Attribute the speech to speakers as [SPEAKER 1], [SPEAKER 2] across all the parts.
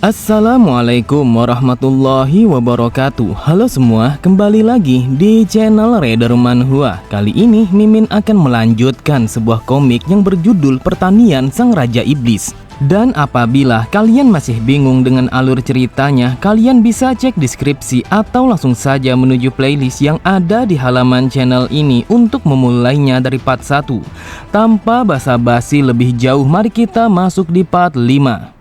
[SPEAKER 1] Assalamualaikum warahmatullahi wabarakatuh. Halo semua, kembali lagi di channel Raider Manhwa. Kali ini Mimin akan melanjutkan sebuah komik yang berjudul Pertanian Sang Raja Iblis. Dan apabila kalian masih bingung dengan alur ceritanya, kalian bisa cek deskripsi atau langsung saja menuju playlist yang ada di halaman channel ini untuk memulainya dari part 1. Tanpa basa-basi lebih jauh, mari kita masuk di part 5.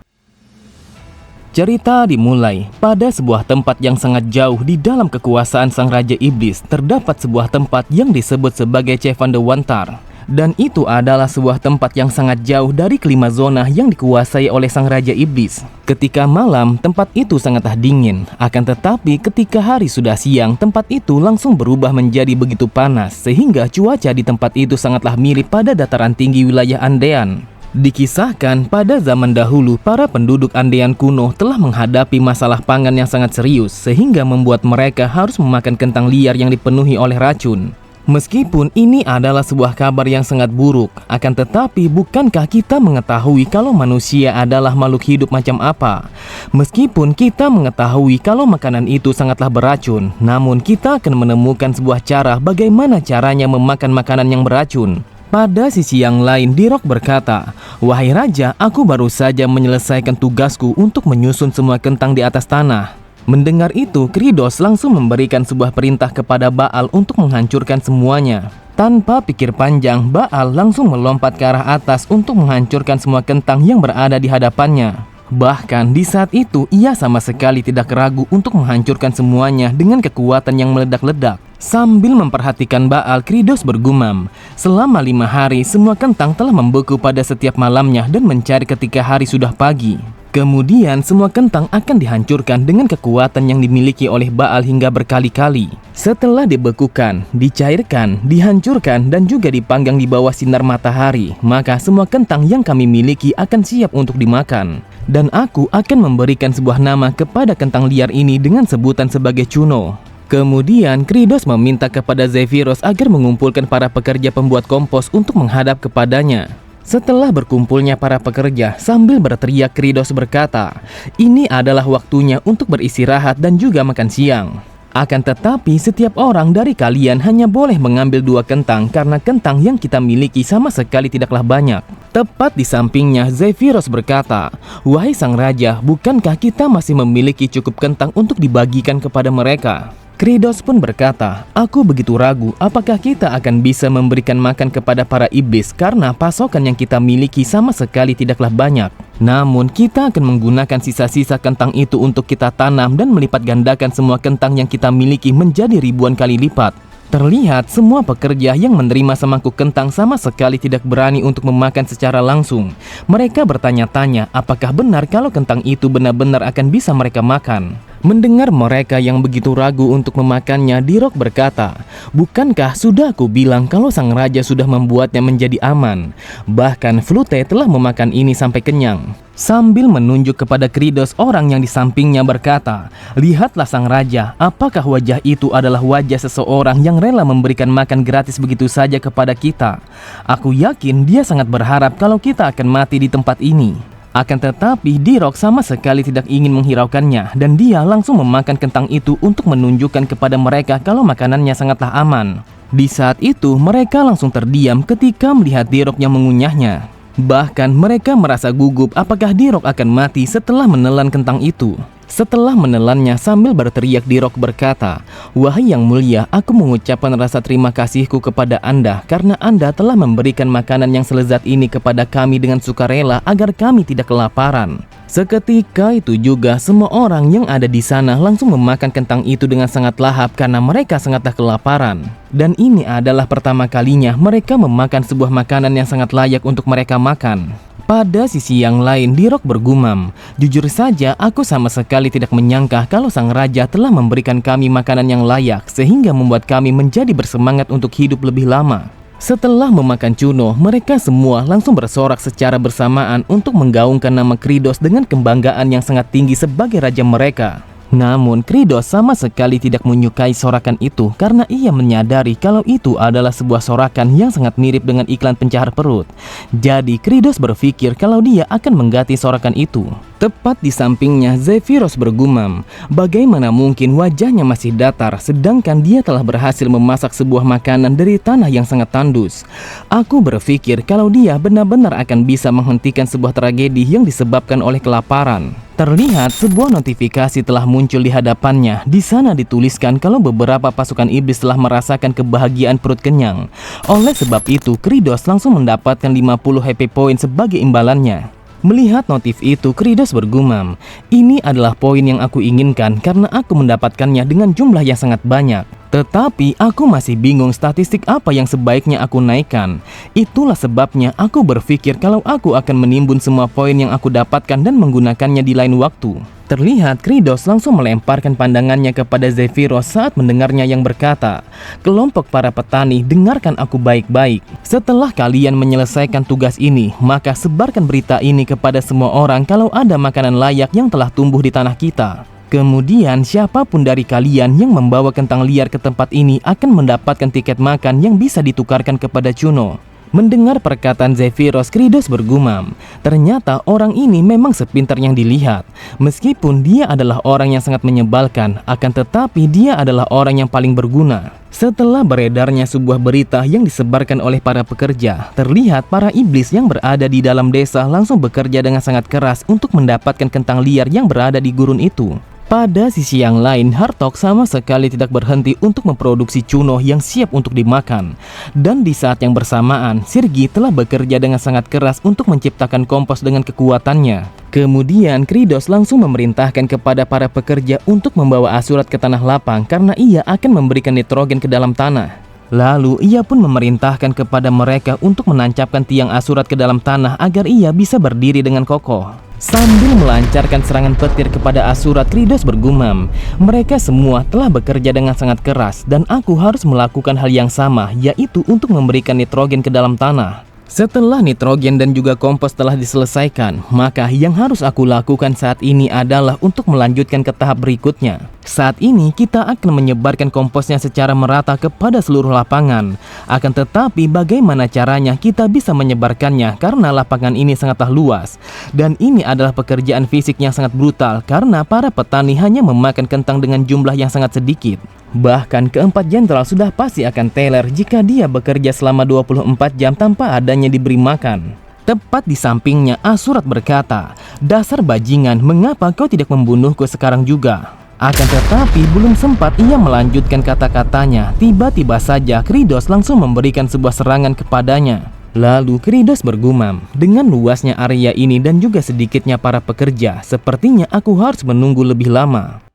[SPEAKER 1] Cerita dimulai pada sebuah tempat yang sangat jauh di dalam kekuasaan Sang Raja Iblis. Terdapat sebuah tempat yang disebut sebagai Cevandewantar, dan itu adalah sebuah tempat yang sangat jauh dari kelima zona yang dikuasai oleh Sang Raja Iblis. Ketika malam, tempat itu sangatlah dingin. Akan tetapi ketika hari sudah siang, tempat itu langsung berubah menjadi begitu panas, sehingga cuaca di tempat itu sangatlah mirip pada dataran tinggi wilayah Andean. Dikisahkan pada zaman dahulu, para penduduk Andean kuno telah menghadapi masalah pangan yang sangat serius, sehingga membuat mereka harus memakan kentang liar yang dipenuhi oleh racun. Meskipun ini adalah sebuah kabar yang sangat buruk, akan tetapi bukankah kita mengetahui kalau manusia adalah makhluk hidup macam apa? Meskipun kita mengetahui kalau makanan itu sangatlah beracun, namun kita akan menemukan sebuah cara bagaimana caranya memakan makanan yang beracun. Pada sisi yang lain, Dirok berkata, "Wahai Raja, aku baru saja menyelesaikan tugasku untuk menyusun semua kentang di atas tanah." Mendengar itu, Kridos langsung memberikan sebuah perintah kepada Baal untuk menghancurkan semuanya. Tanpa pikir panjang, Baal langsung melompat ke arah atas untuk menghancurkan semua kentang yang berada di hadapannya. Bahkan di saat itu, ia sama sekali tidak ragu untuk menghancurkan semuanya dengan kekuatan yang meledak-ledak. Sambil memperhatikan Baal, Kridos bergumam, "Selama 5 hari, semua kentang telah membeku pada setiap malamnya dan mencari ketika hari sudah pagi. Kemudian semua kentang akan dihancurkan dengan kekuatan yang dimiliki oleh Baal hingga berkali-kali. Setelah dibekukan, dicairkan, dihancurkan, dan juga dipanggang di bawah sinar matahari, maka semua kentang yang kami miliki akan siap untuk dimakan. Dan aku akan memberikan sebuah nama kepada kentang liar ini dengan sebutan sebagai Cuno." Kemudian Kridos meminta kepada Zephyros agar mengumpulkan para pekerja pembuat kompos untuk menghadap kepadanya. Setelah berkumpulnya para pekerja, sambil berteriak Kridos berkata, "Ini adalah waktunya untuk beristirahat dan juga makan siang. Akan tetapi setiap orang dari kalian hanya boleh mengambil 2 kentang karena kentang yang kita miliki sama sekali tidaklah banyak." Tepat di sampingnya, Zephyros berkata, "Wahai Sang Raja, bukankah kita masih memiliki cukup kentang untuk dibagikan kepada mereka?" Kridos pun berkata, "Aku begitu ragu apakah kita akan bisa memberikan makan kepada para iblis karena pasokan yang kita miliki sama sekali tidaklah banyak. Namun kita akan menggunakan sisa-sisa kentang itu untuk kita tanam dan melipat gandakan semua kentang yang kita miliki menjadi ribuan kali lipat." Terlihat semua pekerja yang menerima semangkuk kentang sama sekali tidak berani untuk memakan secara langsung. Mereka bertanya-tanya apakah benar kalau kentang itu benar-benar akan bisa mereka makan. Mendengar mereka yang begitu ragu untuk memakannya, Dirok berkata, "Bukankah sudah aku bilang kalau Sang Raja sudah membuatnya menjadi aman? Bahkan Flute telah memakan ini sampai kenyang." Sambil menunjuk kepada Kridos, orang yang di sampingnya berkata, "Lihatlah Sang Raja, apakah wajah itu adalah wajah seseorang yang rela memberikan makan gratis begitu saja kepada kita? Aku yakin dia sangat berharap kalau kita akan mati di tempat ini." Akan tetapi Dirok sama sekali tidak ingin menghiraukannya, dan dia langsung memakan kentang itu untuk menunjukkan kepada mereka kalau makanannya sangatlah aman. Di saat itu mereka langsung terdiam ketika melihat Dirok yang mengunyahnya. Bahkan mereka merasa gugup apakah Dirok akan mati setelah menelan kentang itu. Setelah menelannya, sambil berteriak, Dirok berkata, "Wahai Yang Mulia, aku mengucapkan rasa terima kasihku kepada Anda karena Anda telah memberikan makanan yang selezat ini kepada kami dengan sukarela agar kami tidak kelaparan." Seketika itu juga semua orang yang ada di sana langsung memakan kentang itu dengan sangat lahap karena mereka sangatlah kelaparan. Dan ini adalah pertama kalinya mereka memakan sebuah makanan yang sangat layak untuk mereka makan. Pada sisi yang lain, Dirok bergumam, "Jujur saja, aku sama sekali tidak menyangka kalau Sang Raja telah memberikan kami makanan yang layak, sehingga membuat kami menjadi bersemangat untuk hidup lebih lama." Setelah memakan Cuno, mereka semua langsung bersorak secara bersamaan untuk menggaungkan nama Kridos dengan kebanggaan yang sangat tinggi sebagai raja mereka. Namun Kridos sama sekali tidak menyukai sorakan itu karena ia menyadari kalau itu adalah sebuah sorakan yang sangat mirip dengan iklan pencahar perut. Jadi Kridos berpikir kalau dia akan mengganti sorakan itu. Tepat di sampingnya, Zephyros bergumam, bagaimana mungkin wajahnya masih datar sedangkan dia telah berhasil memasak sebuah makanan dari tanah yang sangat tandus. Aku berpikir kalau dia benar-benar akan bisa menghentikan sebuah tragedi yang disebabkan oleh kelaparan. Terlihat sebuah notifikasi telah muncul di hadapannya. Di sana dituliskan kalau beberapa pasukan iblis telah merasakan kebahagiaan perut kenyang. Oleh sebab itu, Kridos langsung mendapatkan 50 happy point sebagai imbalannya. Melihat notif itu, Kridos bergumam, ini adalah poin yang aku inginkan karena aku mendapatkannya dengan jumlah yang sangat banyak. Tetapi aku masih bingung statistik apa yang sebaiknya aku naikkan. Itulah sebabnya aku berpikir kalau aku akan menimbun semua poin yang aku dapatkan dan menggunakannya di lain waktu. Terlihat Kridos langsung melemparkan pandangannya kepada Zephyros saat mendengarnya yang berkata, kelompok para petani, dengarkan aku baik-baik. Setelah kalian menyelesaikan tugas ini, maka sebarkan berita ini kepada semua orang kalau ada makanan layak yang telah tumbuh di tanah kita. Kemudian siapapun dari kalian yang membawa kentang liar ke tempat ini akan mendapatkan tiket makan yang bisa ditukarkan kepada Cuno. Mendengar perkataan Zephyros, Kridos bergumam, ternyata orang ini memang sepintar yang dilihat. Meskipun dia adalah orang yang sangat menyebalkan, akan tetapi dia adalah orang yang paling berguna. Setelah beredarnya sebuah berita yang disebarkan oleh para pekerja, terlihat para iblis yang berada di dalam desa langsung bekerja dengan sangat keras untuk mendapatkan kentang liar yang berada di gurun itu. Pada sisi yang lain, Hartok sama sekali tidak berhenti untuk memproduksi Cuno yang siap untuk dimakan. Dan di saat yang bersamaan, Sirgi telah bekerja dengan sangat keras untuk menciptakan kompos dengan kekuatannya. Kemudian Kridos langsung memerintahkan kepada para pekerja untuk membawa Asurat ke tanah lapang karena ia akan memberikan nitrogen ke dalam tanah. Lalu ia pun memerintahkan kepada mereka untuk menancapkan tiang Asurat ke dalam tanah agar ia bisa berdiri dengan kokoh. Sambil melancarkan serangan petir kepada Asurat, Kridos bergumam, mereka semua telah bekerja dengan sangat keras dan aku harus melakukan hal yang sama, yaitu untuk memberikan nitrogen ke dalam tanah. Setelah nitrogen dan juga kompos telah diselesaikan, maka yang harus aku lakukan saat ini adalah untuk melanjutkan ke tahap berikutnya. Saat ini kita akan menyebarkan komposnya secara merata kepada seluruh lapangan. Akan tetapi bagaimana caranya kita bisa menyebarkannya karena lapangan ini sangatlah luas. Dan ini adalah pekerjaan fisik yang sangat brutal karena para petani hanya memakan kentang dengan jumlah yang sangat sedikit. Bahkan keempat jenderal sudah pasti akan teler jika dia bekerja selama 24 jam tanpa adanya diberi makan. Tepat di sampingnya, Asurat berkata, dasar bajingan, mengapa kau tidak membunuhku sekarang juga? Akan tetapi belum sempat ia melanjutkan kata-katanya, tiba-tiba saja Kridos langsung memberikan sebuah serangan kepadanya. Lalu Kridos bergumam, dengan luasnya area ini dan juga sedikitnya para pekerja, sepertinya aku harus menunggu lebih lama.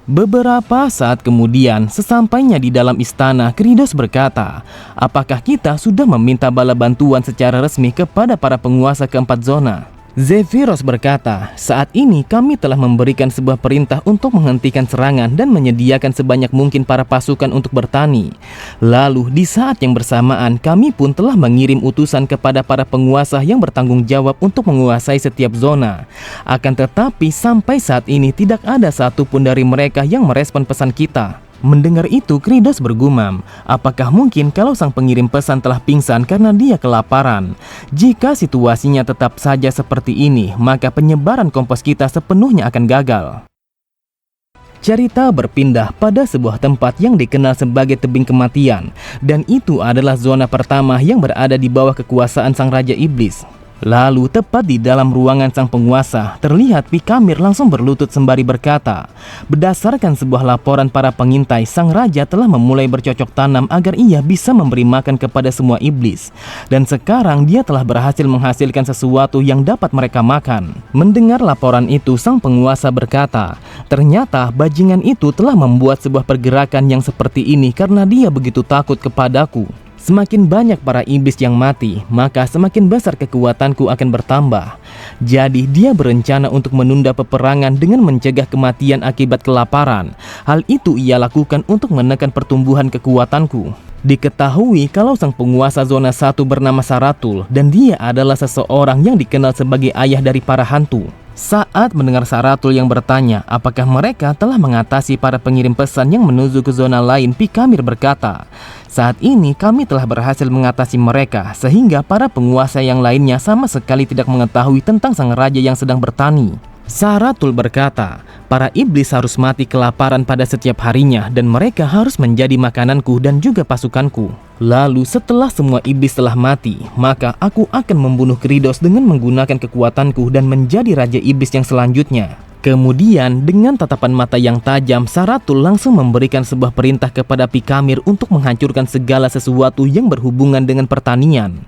[SPEAKER 1] Beberapa saat kemudian, sesampainya di dalam istana, Kridos berkata, apakah kita sudah meminta bala bantuan secara resmi kepada para penguasa keempat zona? Zephyros berkata, saat ini kami telah memberikan sebuah perintah untuk menghentikan serangan dan menyediakan sebanyak mungkin para pasukan untuk bertani. Lalu di saat yang bersamaan kami pun telah mengirim utusan kepada para penguasa yang bertanggung jawab untuk menguasai setiap zona. Akan tetapi sampai saat ini tidak ada satupun dari mereka yang merespon pesan kita. Mendengar itu, Kridos bergumam, apakah mungkin kalau sang pengirim pesan telah pingsan karena dia kelaparan? Jika situasinya tetap saja seperti ini, maka penyebaran kompos kita sepenuhnya akan gagal. Cerita berpindah pada sebuah tempat yang dikenal sebagai tebing kematian, dan itu adalah zona pertama yang berada di bawah kekuasaan sang Raja Iblis. Lalu tepat di dalam ruangan sang penguasa, terlihat Pikamir langsung berlutut sembari berkata, berdasarkan sebuah laporan para pengintai, sang raja telah memulai bercocok tanam agar ia bisa memberi makan kepada semua iblis. Dan sekarang dia telah berhasil menghasilkan sesuatu yang dapat mereka makan. Mendengar laporan itu, sang penguasa berkata, ternyata bajingan itu telah membuat sebuah pergerakan yang seperti ini karena dia begitu takut kepadaku. Semakin banyak para iblis yang mati, maka semakin besar kekuatanku akan bertambah. Jadi dia berencana untuk menunda peperangan dengan mencegah kematian akibat kelaparan. Hal itu ia lakukan untuk menekan pertumbuhan kekuatanku. Diketahui kalau sang penguasa zona 1 bernama Saratul, dan dia adalah seseorang yang dikenal sebagai ayah dari para hantu. Saat mendengar Saratul yang bertanya apakah mereka telah mengatasi para pengirim pesan yang menuju ke zona lain, Pikamir berkata, saat ini kami telah berhasil mengatasi mereka sehingga para penguasa yang lainnya sama sekali tidak mengetahui tentang sang raja yang sedang bertani. Saratul berkata, para iblis harus mati kelaparan pada setiap harinya dan mereka harus menjadi makananku dan juga pasukanku. Lalu setelah semua iblis telah mati, maka aku akan membunuh Kridos dengan menggunakan kekuatanku dan menjadi raja iblis yang selanjutnya. Kemudian dengan tatapan mata yang tajam, Saratul langsung memberikan sebuah perintah kepada Pikamir untuk menghancurkan segala sesuatu yang berhubungan dengan pertanian.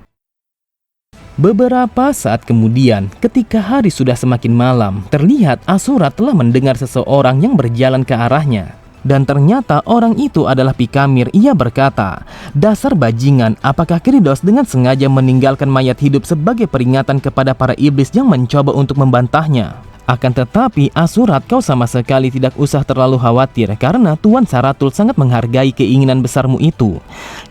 [SPEAKER 1] Beberapa saat kemudian, ketika hari sudah semakin malam, terlihat Asurat telah mendengar seseorang yang berjalan ke arahnya. Dan ternyata orang itu adalah Pikamir. Ia berkata, dasar bajingan, apakah Kridos dengan sengaja meninggalkan mayat hidup sebagai peringatan kepada para iblis yang mencoba untuk membantahnya? Akan tetapi Asurat, kau sama sekali tidak usah terlalu khawatir karena Tuan Saratul sangat menghargai keinginan besarmu itu.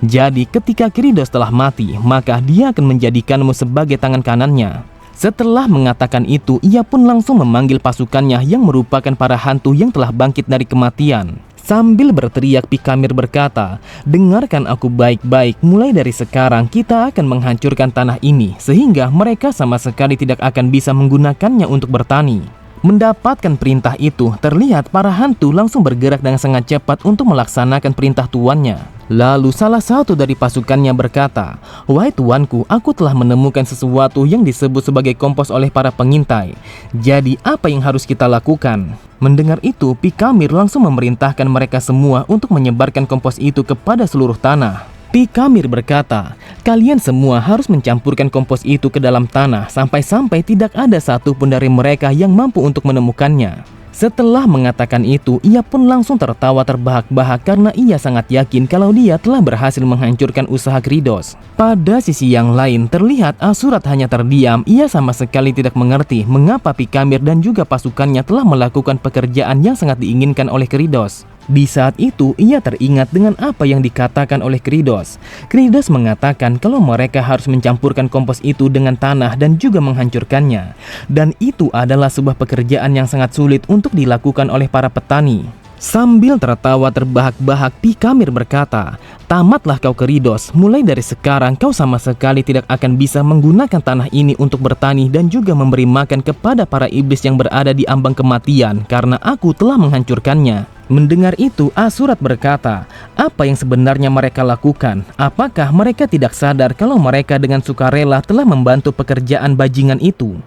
[SPEAKER 1] Jadi ketika Kridos telah mati, maka dia akan menjadikanmu sebagai tangan kanannya. Setelah mengatakan itu, ia pun langsung memanggil pasukannya yang merupakan para hantu yang telah bangkit dari kematian. Sambil berteriak, Pikamir berkata, dengarkan aku baik-baik, mulai dari sekarang kita akan menghancurkan tanah ini, sehingga mereka sama sekali tidak akan bisa menggunakannya untuk bertani. Mendapatkan perintah itu, terlihat para hantu langsung bergerak dengan sangat cepat untuk melaksanakan perintah tuannya. Lalu salah satu dari pasukannya berkata, wahai tuanku, aku telah menemukan sesuatu yang disebut sebagai kompos oleh para pengintai. Jadi apa yang harus kita lakukan? Mendengar itu, Pikamir langsung memerintahkan mereka semua untuk menyebarkan kompos itu kepada seluruh tanah. Pikamir berkata, kalian semua harus mencampurkan kompos itu ke dalam tanah sampai-sampai tidak ada satupun dari mereka yang mampu untuk menemukannya. Setelah mengatakan itu, ia pun langsung tertawa terbahak-bahak karena ia sangat yakin kalau dia telah berhasil menghancurkan usaha Kridos. Pada sisi yang lain, terlihat Asurat hanya terdiam. Ia sama sekali tidak mengerti mengapa Pikamir dan juga pasukannya telah melakukan pekerjaan yang sangat diinginkan oleh Kridos. Di saat itu, ia teringat dengan apa yang dikatakan oleh Kridos. Kridos mengatakan kalau mereka harus mencampurkan kompos itu dengan tanah dan juga menghancurkannya. Dan itu adalah sebuah pekerjaan yang sangat sulit untuk dilakukan oleh para petani. Sambil tertawa terbahak-bahak, Pikamir berkata, tamatlah kau Kridos, mulai dari sekarang kau sama sekali tidak akan bisa menggunakan tanah ini untuk bertani dan juga memberi makan kepada para iblis yang berada di ambang kematian karena aku telah menghancurkannya. Mendengar itu, Asurat berkata, apa yang sebenarnya mereka lakukan? Apakah mereka tidak sadar kalau mereka dengan sukarela telah membantu pekerjaan bajingan itu?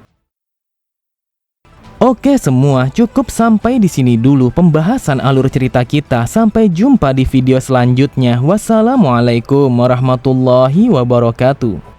[SPEAKER 1] Oke semua, cukup sampai di sini dulu pembahasan alur cerita kita. Sampai jumpa di video selanjutnya. Wassalamualaikum warahmatullahi wabarakatuh.